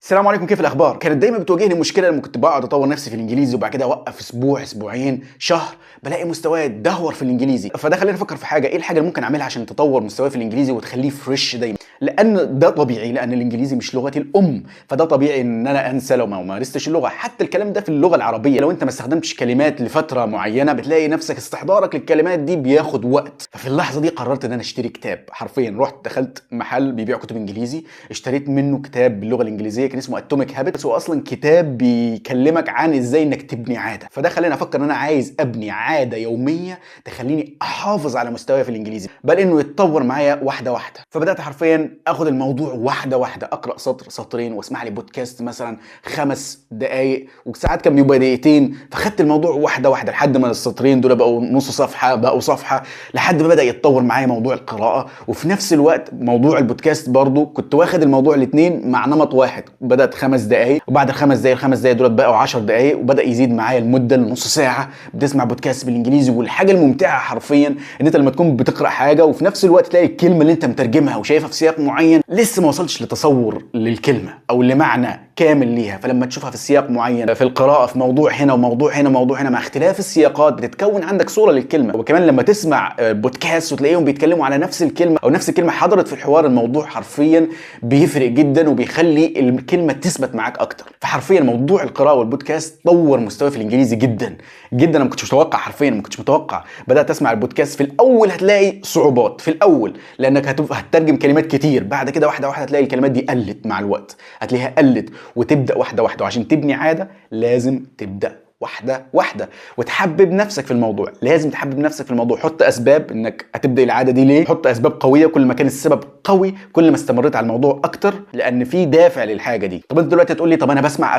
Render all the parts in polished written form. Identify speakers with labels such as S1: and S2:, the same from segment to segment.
S1: السلام عليكم، كيف الاخبار؟ كانت دايما بتواجهني مشكله لما كنت بقعد اطور نفسي في الانجليزي وبعد كده اوقف اسبوع اسبوعين شهر، بلاقي مستواي اتدهور في الانجليزي. فده خلاني افكر في حاجه، ايه الحاجه اللي ممكن اعملها عشان تطور مستواي في الانجليزي وتخليه فريش دايما؟ لان ده طبيعي، لان الانجليزي مش لغتي الام، فده طبيعي ان انا انسى لو ما مارستش اللغه. حتى الكلام ده في اللغه العربيه، لو انت ما استخدمتش كلمات لفتره معينه بتلاقي نفسك استحضارك للكلمات دي بياخد وقت. ففي اللحظه دي قررت ان انا اشتري كتاب. حرفيا رحت دخلت محل بيبيع كتب انجليزي، اشتريت منه كتاب باللغه الانجليزيه كان اسمه اتوميك هابتس. هو اصلا كتاب بيكلمك عن ازاي انك تبني عاده. فده خلاني افكر ان انا عايز ابني عاده يوميه تخليني احافظ على مستواي في الانجليزي، بل انه يتطور معايا واحده واحده. فبدات حرفيا اخد الموضوع واحده واحده، اقرا سطر سطرين واسمع لي بودكاست مثلا 5 دقائق، وساعات كان بيبقى دقيقتين. فخدت الموضوع واحده واحده لحد ما السطرين دول بقوا نص صفحه، بقوا صفحه، لحد ما بدا يتطور معايا موضوع القراءه. وفي نفس الوقت موضوع البودكاست برضو كنت واخد الموضوع الاثنين مع نمط واحد. بدات 5 دقائق، وبعد الخمس دقائق دول بقوا 10 دقائق، وبدا يزيد معايا المده لنص ساعه بتسمع بودكاست بالانجليزي. والحاجه الممتعه حرفيا ان انت لما تكون بتقرا حاجه وفي نفس الوقت تلاقي الكلمه اللي انت مترجمها وشايفها في سياق معين لسه ما وصلتش لتصور للكلمه او لمعنى كامل ليها، فلما تشوفها في سياق معين في القراءه، في موضوع هنا وموضوع هنا وموضوع هنا، مع اختلاف السياقات بتتكون عندك صوره للكلمه. وكمان لما تسمع بودكاست وتلاقيهم بيتكلموا على نفس الكلمه او نفس الكلمه حضرت في الحوار، الموضوع حرفيا بيفرق جدا وبيخلي الكلمه تثبت معاك اكتر. فحرفيا موضوع القراءه والبودكاست طور مستواي في الانجليزي جدا جدا. انا ما كنتش متوقع، حرفيا ما كنتش متوقع. بدات اسمع البودكاست، في الاول هتلاقي صعوبات في الاول لانك هتترجم كلمات كتير، بعد كده واحده واحده هتلاقي الكلمات دي قلت مع الوقت، هتلاقيها قلت وتبدا واحده واحده. وعشان تبني عاده لازم تبدا واحده واحده وتحبب نفسك في الموضوع. لازم تحبب نفسك في الموضوع. حط اسباب انك هتبدا العاده دي ليه، حط اسباب قويه. كل ما كان السبب قوي كل ما استمريت على الموضوع اكتر، لان في دافع للحاجه دي. طب انت دلوقتي هتقول لي طب انا بسمع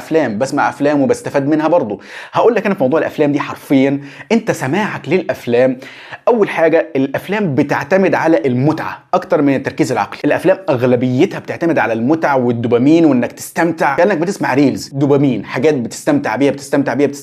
S1: افلام وبستفاد منها برضو. هقول لك انا في موضوع الافلام دي، حرفيا انت سماعك للافلام، اول حاجه الافلام بتعتمد على المتعه اكتر من التركيز العقلي. الافلام اغلبيتها بتعتمد على المتعه والدوبامين وانك تستمتع، كانك بتسمع ريلز دوبامين، حاجات بتستمتع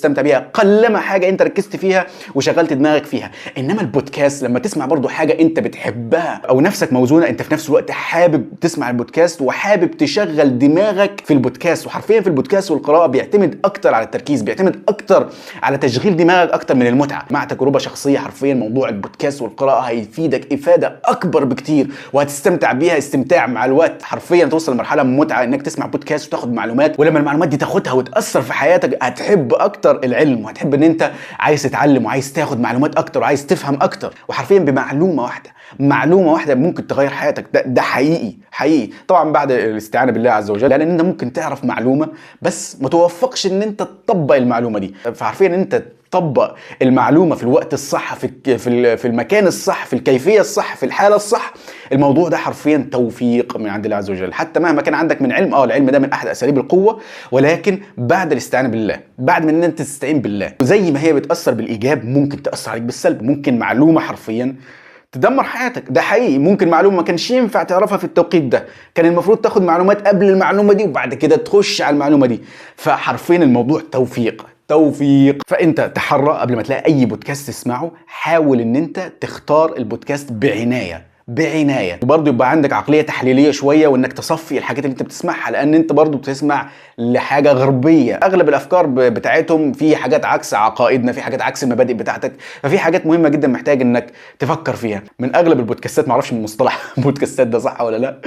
S1: بيها قلما حاجه انت ركزت فيها وشغلت دماغك فيها. انما البودكاست لما تسمع برضو حاجه انت بتحبها او نفسك موزونه، انت في نفس الوقت حابب تسمع البودكاست وحابب تشغل دماغك في البودكاست. وحرفيا في البودكاست والقراءه بيعتمد اكتر على التركيز، بيعتمد اكتر على تشغيل دماغك اكتر من المتعه. مع تجربه شخصيه حرفيا موضوع البودكاست والقراءه هيفيدك افاده اكبر بكتير، وهتستمتع بيها استمتاع مع الوقت. حرفيا توصل لمرحله من المتعه انك تسمع بودكاست وتاخد معلومات، ولما المعلومات دي تاخدها وتاثر في حياتك هتحب اكتر العلم، وهتحب ان انت عايز تتعلم وعايز تاخد معلومات اكتر وعايز تفهم اكتر. وحرفيا بمعلومه واحده ممكن تغير حياتك. ده حقيقي طبعا بعد الاستعانه بالله عز وجل، لان انت ممكن تعرف معلومه بس ما توفقش ان انت تطبق المعلومه دي. فحرفيا انت تطبق المعلومه في الوقت الصح، في المكان الصح، في الكيفيه الصح، في الحاله الصح. الموضوع ده حرفيا توفيق من عند الله عز وجل. حتى مهما كان عندك من علم، العلم ده من احد اساليب القوه، ولكن بعد الاستعانه بالله، بعد من ان انت تستعين بالله. وزي ما هي بتاثر بالايجاب ممكن تاثر عليك بالسلب. ممكن معلومه حرفيا تدمر حياتك، ده حقيقي. ممكن معلومه ما كانش ينفع تعرفها في التوقيت ده، كان المفروض تاخد معلومات قبل المعلومه دي وبعد كده تخش على المعلومه دي. فحرفيا الموضوع توفيق. فانت تحرى قبل ما تلاقي اي بودكاست تسمعه، حاول ان انت تختار البودكاست بعنايه، وبرضه يبقى عندك عقليه تحليليه شويه، وانك تصفي الحاجات اللي انت بتسمعها، لان انت برضه بتسمع لحاجه غربيه. اغلب الافكار بتاعتهم في حاجات عكس عقائدنا، في حاجات عكس المبادئ بتاعتك. ففي حاجات مهمه جدا محتاج انك تفكر فيها. من اغلب البودكاستات، معرفش من مصطلح بودكاستات ده صح ولا لا،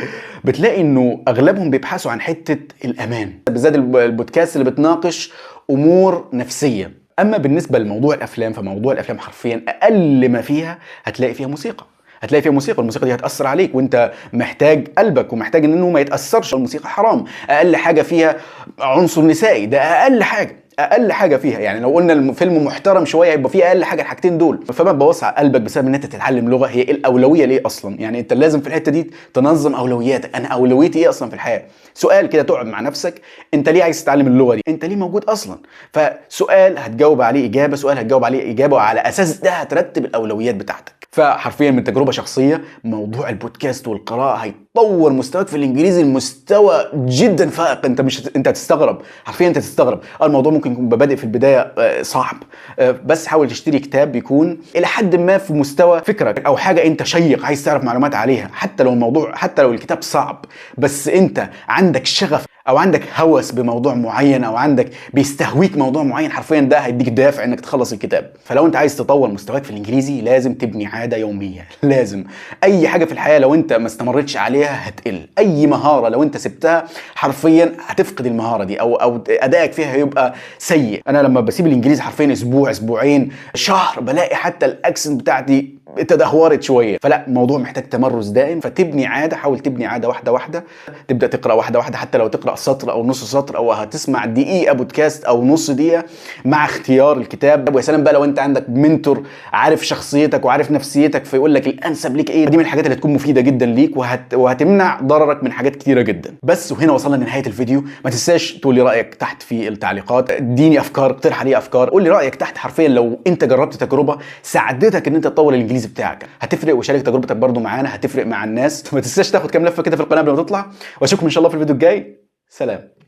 S1: بتلاقي انه اغلبهم بيبحثوا عن حته الامان، بالذات البودكاست اللي بتناقش امور نفسيه. اما بالنسبه لموضوع الافلام، فموضوع الافلام حرفيا اقل ما فيها هتلاقي فيها موسيقى، والموسيقى دي هتأثر عليك، وانت محتاج قلبك ومحتاج انه ما يتأثرش. الموسيقى حرام. اقل حاجة فيها عنصر نسائي، ده اقل حاجه فيها. يعني لو قلنا الفيلم محترم شويه يبقى فيه اقل حاجه الحاجتين دول. فما تبوظش على قلبك بسبب ان انت تتعلم لغه. هي الاولويه ليه اصلا؟ يعني انت لازم في الحته دي تنظم اولوياتك. انا اولويتي ايه اصلا في الحياه؟ سؤال كده تقعد مع نفسك، انت ليه عايز تتعلم اللغه دي؟ انت ليه موجود اصلا؟ فسؤال هتجاوب عليه اجابه، سؤال هتجاوب عليه اجابه، وعلى اساس ده هترتب الاولويات بتاعتك. فحرفيا من تجربه شخصيه، موضوع البودكاست والقراءه هيطور مستواك في الانجليزي لمستوى جدا فائق. انت هتستغرب، حرفيا انت هتستغرب. الموضوع ممكن يكون بادئ في البدايه صعب، بس حاول تشتري كتاب بيكون الى حد ما في مستوى فكرك، او حاجه انت شيق عايز تعرف معلومات عليها. حتى لو الكتاب صعب بس انت عندك شغف او عندك هوس بموضوع معين، او عندك بيستهويك موضوع معين، حرفيا ده هيديك دافع انك تخلص الكتاب. فلو انت عايز تطور مستواك في الانجليزي لازم تبني عاده يوميه. لازم. اي حاجه في الحياه لو انت ما استمرتش عليها هتقل. اي مهاره لو انت سبتها حرفيا هتفقد المهاره دي، او ادائك فيها هيبقى سيء. انا لما بسيب الانجليزي حرفيا اسبوع، اسبوعين، شهر، بلاقي حتى الاكسنت بتاعتي تدهورت شويه. فلا، الموضوع محتاج تمرس دائم. فتبني عاده، حاول تبني عاده واحده واحده. تبدا تقرا واحده واحده، حتى لو تقرا سطر او نص سطر، او هتسمع دقيقه بودكاست او نص دقيقه مع اختيار الكتاب. ويا سلام بقى لو انت عندك منتور عارف شخصيتك وعارف نفسيتك فيقول لك الانسب ليك ايه. دي من الحاجات اللي هتكون مفيده جدا ليك، وهتمنع ضررك من حاجات كتيره جدا. بس وهنا وصلنا لنهايه الفيديو. ما تنساش تقول لي رايك تحت في التعليقات، اديني افكار، اقترح علي افكار، قول لي رايك تحت. حرفيا لو انت جربت تجربه ساعدتك ان انت تطور الانجليزي بتاعك هتفرق، وشارك تجربتك برضو معانا، هتفرق مع الناس. ما تنساش تاخد كام لفه كده في القناه قبل ما تطلع. واشوفكم ان شاء الله في الفيديو الجاي. سلام.